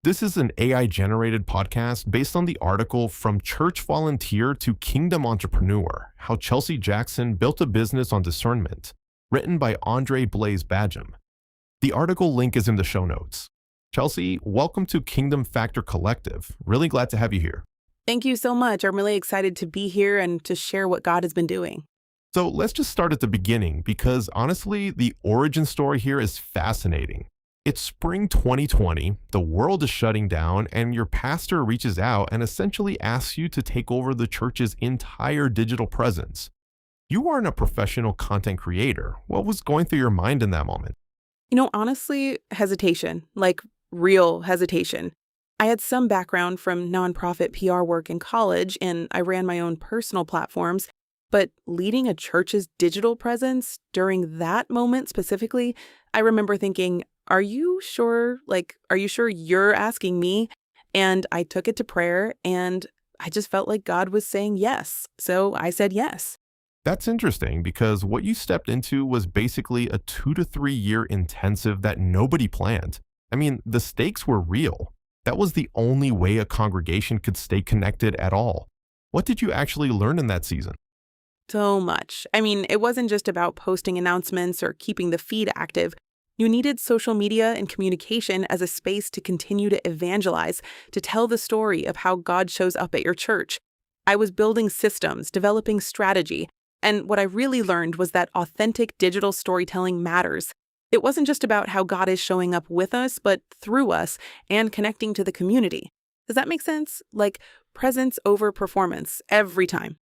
This is an AI-generated podcast based on the article From Church Volunteer to Kingdom Entrepreneur, How Chelsea Jackson Built a Business on Discernment, written by Andre Blaze Badgham. The article link is in the show notes. Chelsea, welcome to Kingdom Factor Collective. Really glad to have you here. Thank you so much. I'm really excited to be here and to share what God has been doing. So let's just start at the beginning because honestly, the origin story here is fascinating. It's spring 2020, the world is shutting down, and your pastor reaches out and essentially asks you to take over the church's entire digital presence. You aren't a professional content creator. What was going through your mind in that moment? Honestly, hesitation, like real hesitation. I had some background from nonprofit PR work in college, and I ran my own personal platforms. But leading a church's digital presence during that moment specifically, I remember thinking, are you sure you're asking me? And I took it to prayer, and I just felt like God was saying yes. So I said yes. That's interesting because what you stepped into was basically a 2 to 3 year intensive that nobody planned. I mean, the stakes were real. That was the only way a congregation could stay connected at all. What did you actually learn in that season? So much. It wasn't just about posting announcements or keeping the feed active. You needed social media and communication as a space to continue to evangelize, to tell the story of how God shows up at your church. I was building systems, developing strategy, and what I really learned was that authentic digital storytelling matters. It wasn't just about how God is showing up with us, but through us and connecting to the community. Does that make sense? Like presence over performance every time.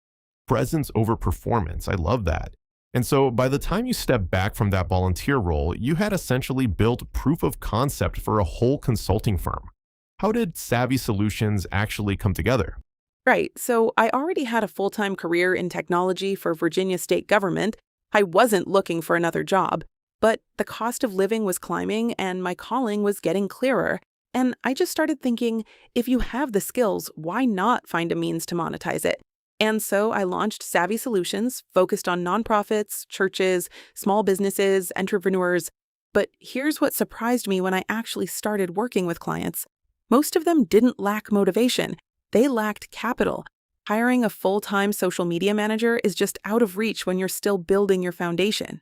Presence over performance. I love that. And so by the time you stepped back from that volunteer role, you had essentially built proof of concept for a whole consulting firm. How did Savvy Solutions actually come together? Right. So I already had a full-time career in technology for Virginia state government. I wasn't looking for another job, but the cost of living was climbing and my calling was getting clearer. And I just started thinking, if you have the skills, why not find a means to monetize it? And so I launched Savvy Solutions, focused on nonprofits, churches, small businesses, entrepreneurs. But here's what surprised me when I actually started working with clients. Most of them didn't lack motivation. They lacked capital. Hiring a full-time social media manager is just out of reach when you're still building your foundation.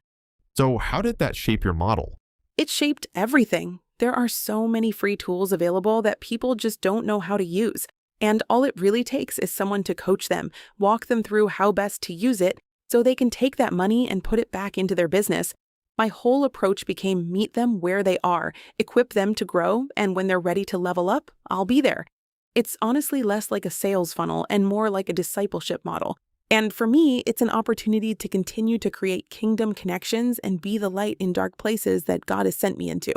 So how did that shape your model? It shaped everything. There are so many free tools available that people just don't know how to use. And all it really takes is someone to coach them, walk them through how best to use it so they can take that money and put it back into their business. My whole approach became meet them where they are, equip them to grow, and when they're ready to level up, I'll be there. It's honestly less like a sales funnel and more like a discipleship model. And for me, it's an opportunity to continue to create kingdom connections and be the light in dark places that God has sent me into.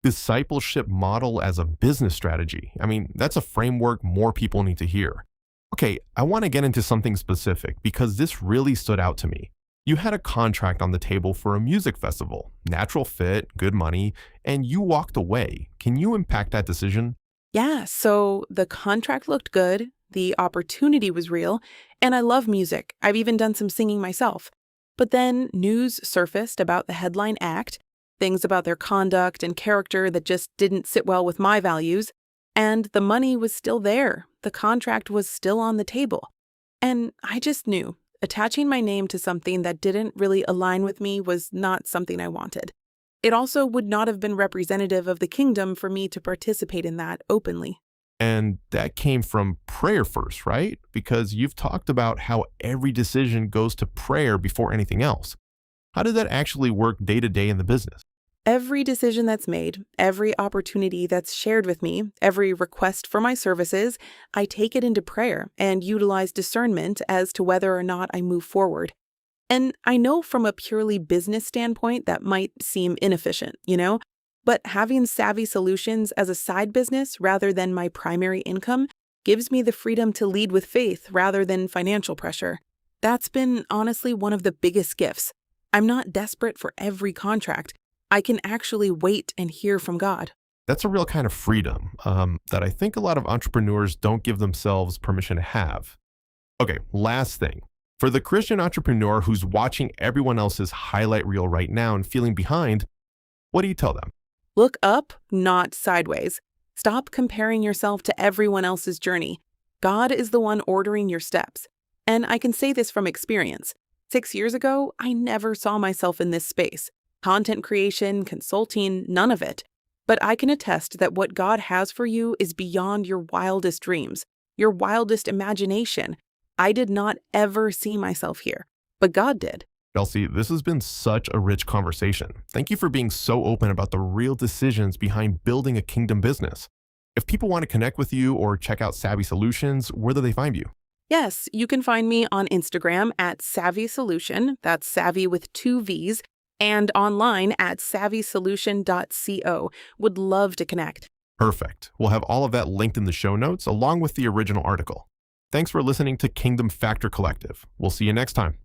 Discipleship model as a business strategy. That's a framework more people need to hear. Okay, I want to get into something specific because this really stood out to me. You had a contract on the table for a music festival, natural fit, good money, and you walked away. Can you unpack that decision? Yeah, so the contract looked good, the opportunity was real, and I love music. I've even done some singing myself. But then news surfaced about the headline act, things about their conduct and character that just didn't sit well with my values, and the money was still there. The contract was still on the table. And I just knew attaching my name to something that didn't really align with me was not something I wanted. It also would not have been representative of the kingdom for me to participate in that openly. And that came from prayer first, right? Because you've talked about how every decision goes to prayer before anything else. How did that actually work day to day in the business? Every decision that's made, every opportunity that's shared with me, every request for my services, I take it into prayer and utilize discernment as to whether or not I move forward. And I know from a purely business standpoint that might seem inefficient, but having Savvy Solutions as a side business rather than my primary income gives me the freedom to lead with faith rather than financial pressure. That's been honestly one of the biggest gifts. I'm not desperate for every contract. I can actually wait and hear from God. That's a real kind of freedom that I think a lot of entrepreneurs don't give themselves permission to have. Okay, last thing. For the Christian entrepreneur who's watching everyone else's highlight reel right now and feeling behind, what do you tell them? Look up, not sideways. Stop comparing yourself to everyone else's journey. God is the one ordering your steps. And I can say this from experience. 6 years ago, I never saw myself in this space. Content creation, consulting, none of it. But I can attest that what God has for you is beyond your wildest dreams, your wildest imagination. I did not ever see myself here, but God did. Chelsea, this has been such a rich conversation. Thank you for being so open about the real decisions behind building a kingdom business. If people want to connect with you or check out Savvy Solutions, where do they find you? Yes, you can find me on Instagram at Savvy Solution, that's Savvy with 2 V's, and online at savvysolution.co. Would love to connect. Perfect. We'll have all of that linked in the show notes along with the original article. Thanks for listening to Kingdom Factor Collective. We'll see you next time.